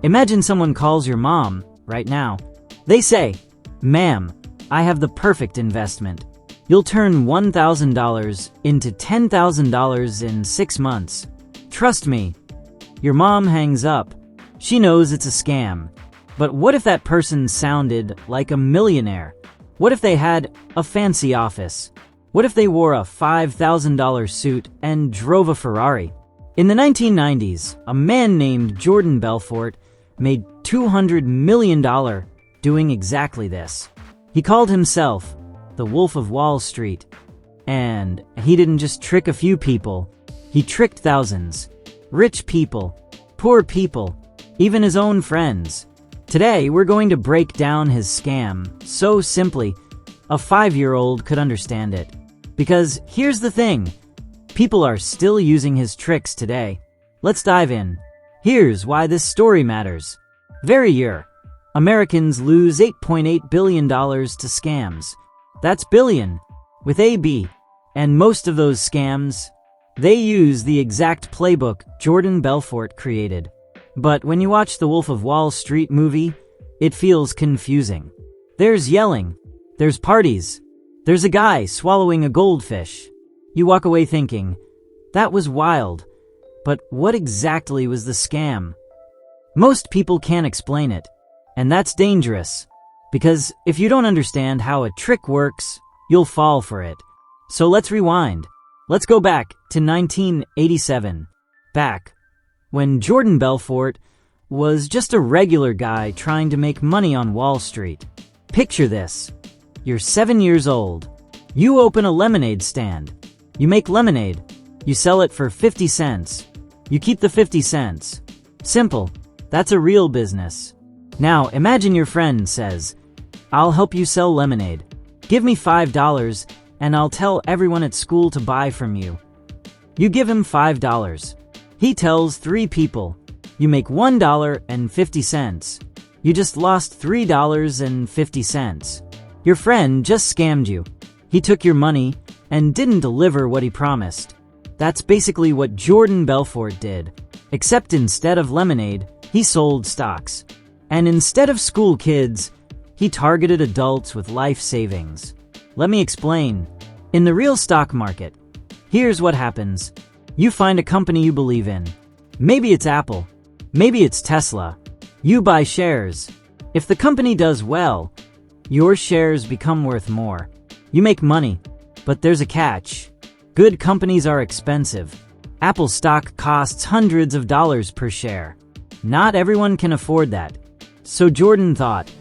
Imagine someone calls your mom right now. They say, "Ma'am, I have the perfect investment. You'll turn $1,000 into $10,000 in 6 months. Trust me." Your mom hangs up. She knows it's a scam. But what if that person sounded like a millionaire? What if they had a fancy office? What if they wore a $5,000 suit and drove a Ferrari? In the 1990s, a man named Jordan Belfort made $200 million doing exactly this. He called himself the Wolf of Wall Street. And he didn't just trick a few people. He tricked thousands. Rich people, poor people, even his own friends. Today, we're going to break down his scam so simply, a 5-year-old could understand it. Because here's the thing, people are still using his tricks today. Let's dive in. Here's why this story matters. Every year, Americans lose $8.8 billion to scams. That's billion, with a B. And most of those scams, they use the exact playbook Jordan Belfort created. But when you watch the Wolf of Wall Street movie, it feels confusing. There's yelling. There's parties. There's a guy swallowing a goldfish. You walk away thinking, that was wild. But what exactly was the scam? Most people can't explain it. And that's dangerous. Because if you don't understand how a trick works, you'll fall for it. So let's rewind. Let's go back to 1987. Back when Jordan Belfort was just a regular guy trying to make money on Wall Street. Picture this. You're 7 years old. You open a lemonade stand. You make lemonade. You sell it for 50 cents. You keep the 50 cents. Simple. That's a real business. Now, imagine your friend says, "I'll help you sell lemonade. Give me $5 and I'll tell everyone at school to buy from you." You give him $5. He tells 3 people. You make $1.50. You just lost $3.50. Your friend just scammed you. He took your money and didn't deliver what he promised. That's basically what Jordan Belfort did. Except instead of lemonade, he sold stocks. And instead of school kids, he targeted adults with life savings. Let me explain. In the real stock market, here's what happens. You find a company you believe in. Maybe it's Apple. Maybe it's Tesla. You buy shares. If the company does well, your shares become worth more. You make money. But there's a catch. Good companies are expensive. Apple stock costs hundreds of dollars per share. Not everyone can afford that. So Jordan thought,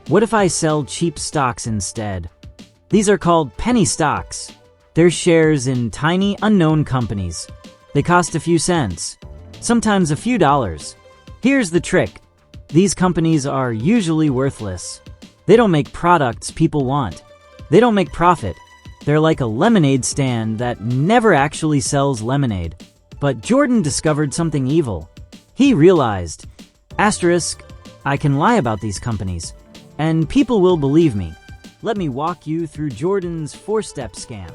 what if I sell cheap stocks instead? These are called penny stocks. They're shares in tiny, unknown companies. They cost a few cents, sometimes a few dollars. Here's the trick. These companies are usually worthless. They don't make products people want. They don't make profit. They're like a lemonade stand that never actually sells lemonade. But Jordan discovered something evil. He realized, asterisk, I can lie about these companies, and people will believe me. Let me walk you through Jordan's 4-step scam.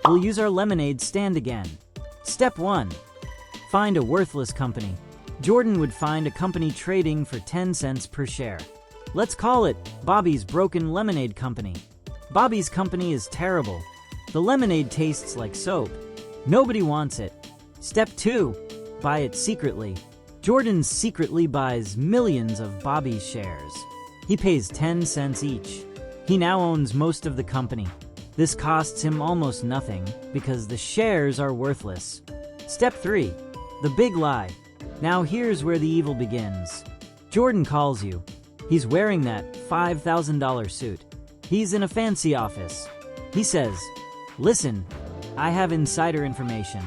We'll use our lemonade stand again. Step 1. Find a worthless company. Jordan would find a company trading for 10 cents per share. Let's call it Bobby's Broken Lemonade Company. Bobby's company is terrible. The lemonade tastes like soap. Nobody wants it. Step 2. Buy it secretly. Jordan secretly buys millions of Bobby's shares. He pays 10 cents each. He now owns most of the company. This costs him almost nothing because the shares are worthless. Step 3. The big lie. Now here's where the evil begins. Jordan calls you. He's wearing that $5,000 suit. He's in a fancy office. He says, "Listen, I have insider information.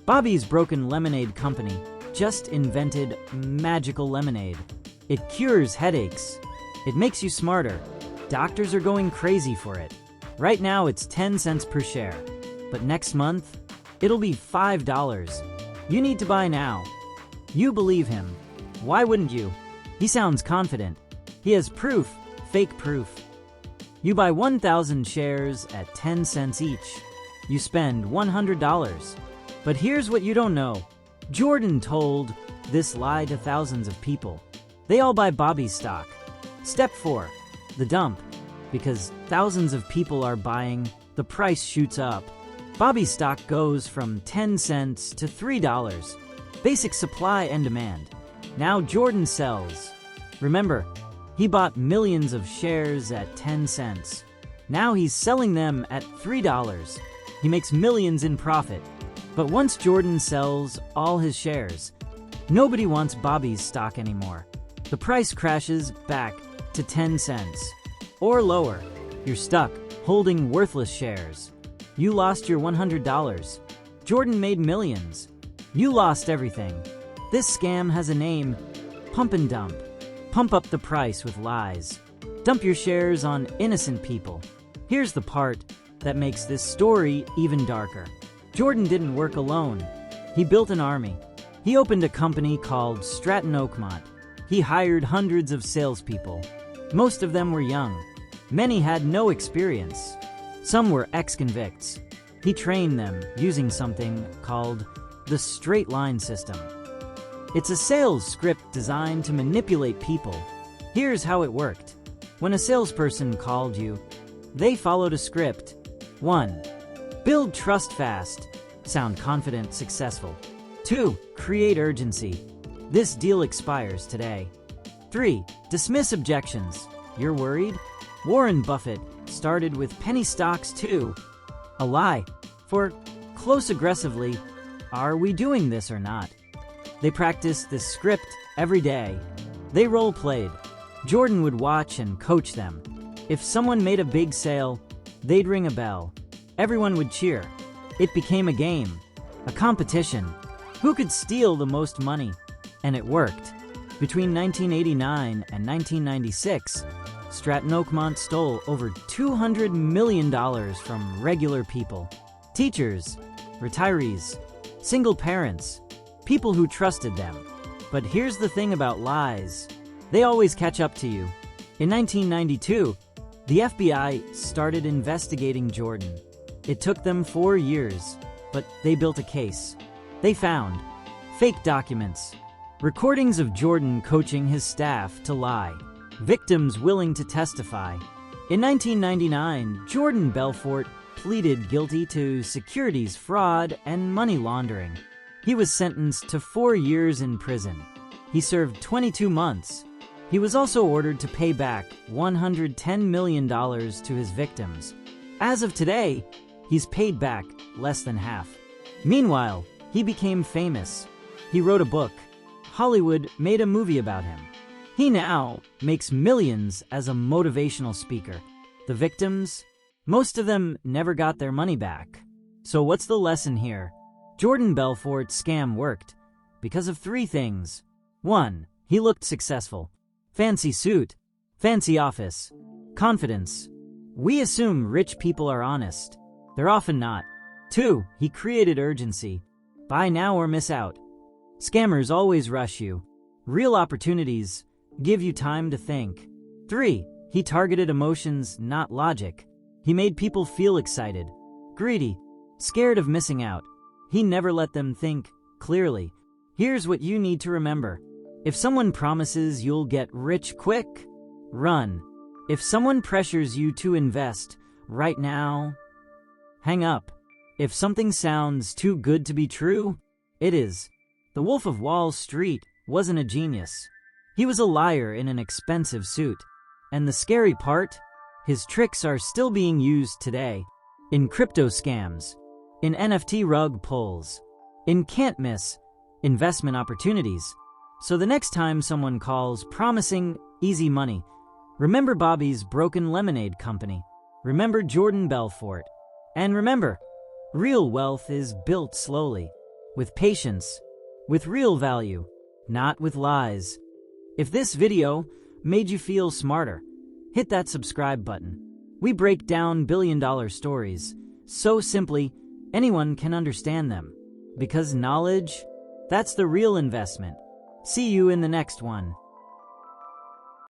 Bobby's Broken Lemonade Company just invented magical lemonade. It cures headaches. It makes you smarter. Doctors are going crazy for it. Right now it's 10 cents per share. But next month, it'll be $5. You need to buy now." You believe him. Why wouldn't you? He sounds confident. He has proof, fake proof. You buy 1,000 shares at 10 cents each. You spend $100. But here's what you don't know. Jordan told this lie to thousands of people. They all buy Bobby's stock. Step 4. The dump. Because thousands of people are buying, the price shoots up. Bobby's stock goes from 10 cents to $3. Basic supply and demand. Now Jordan sells. Remember, he bought millions of shares at 10 cents. Now he's selling them at $3. He makes millions in profit. But once Jordan sells all his shares, nobody wants Bobby's stock anymore. The price crashes back to 10 cents. Or lower. You're stuck holding worthless shares. You lost your $100. Jordan made millions. You lost everything. This scam has a name: pump and dump. Pump up the price with lies. Dump your shares on innocent people. Here's the part that makes this story even darker. Jordan didn't work alone. He built an army. He opened a company called Stratton Oakmont. He hired hundreds of salespeople. Most of them were young. Many had no experience. Some were ex-convicts. He trained them using something called the straight line system. It's a sales script designed to manipulate people. Here's how it worked. When a salesperson called you, they followed a script. 1. Build trust fast. Sound confident, successful. 2. Create urgency. This deal expires today. 3. Dismiss objections. You're worried? Warren Buffett started with penny stocks too. A lie. For close aggressively, are we doing this or not? They practiced this script every day. They role-played. Jordan would watch and coach them. If someone made a big sale, they'd ring a bell. Everyone would cheer. It became a game, a competition. Who could steal the most money? And it worked. Between 1989 and 1996, Stratton Oakmont stole over $200 million from regular people. Teachers, retirees, single parents, people who trusted them. But here's the thing about lies. They always catch up to you. In 1992, the FBI started investigating Jordan. It took them 4 years, but they built a case. They found fake documents, recordings of Jordan coaching his staff to lie, victims willing to testify. In 1999, Jordan Belfort pleaded guilty to securities fraud and money laundering. He was sentenced to 4 years in prison. He served 22 months. He was also ordered to pay back $110 million to his victims. As of today, he's paid back less than half. Meanwhile, he became famous. He wrote a book. Hollywood made a movie about him. He now makes millions as a motivational speaker. The victims? Most of them never got their money back. So what's the lesson here? Jordan Belfort's scam worked because of 3 things. 1. He looked successful. Fancy suit, fancy office, confidence. We assume rich people are honest. They're often not. 2. He created urgency. Buy now or miss out. Scammers always rush you. Real opportunities give you time to think. 3. He targeted emotions, not logic. He made people feel excited, greedy, scared of missing out. He never let them think clearly. Here's what you need to remember. If someone promises you'll get rich quick, run. If someone pressures you to invest right now, hang up. If something sounds too good to be true, it is. The Wolf of Wall Street wasn't a genius. He was a liar in an expensive suit. And the scary part? His tricks are still being used today. In crypto scams, in NFT rug pulls, in can't miss investment opportunities. So the next time someone calls promising easy money, remember Bobby's Broken Lemonade Company. Remember Jordan Belfort. And remember, real wealth is built slowly, with patience, with real value, not with lies. If this video made you feel smarter, hit that subscribe button. We break down billion-dollar stories so simply anyone can understand them. Because knowledge, that's the real investment. See you in the next one.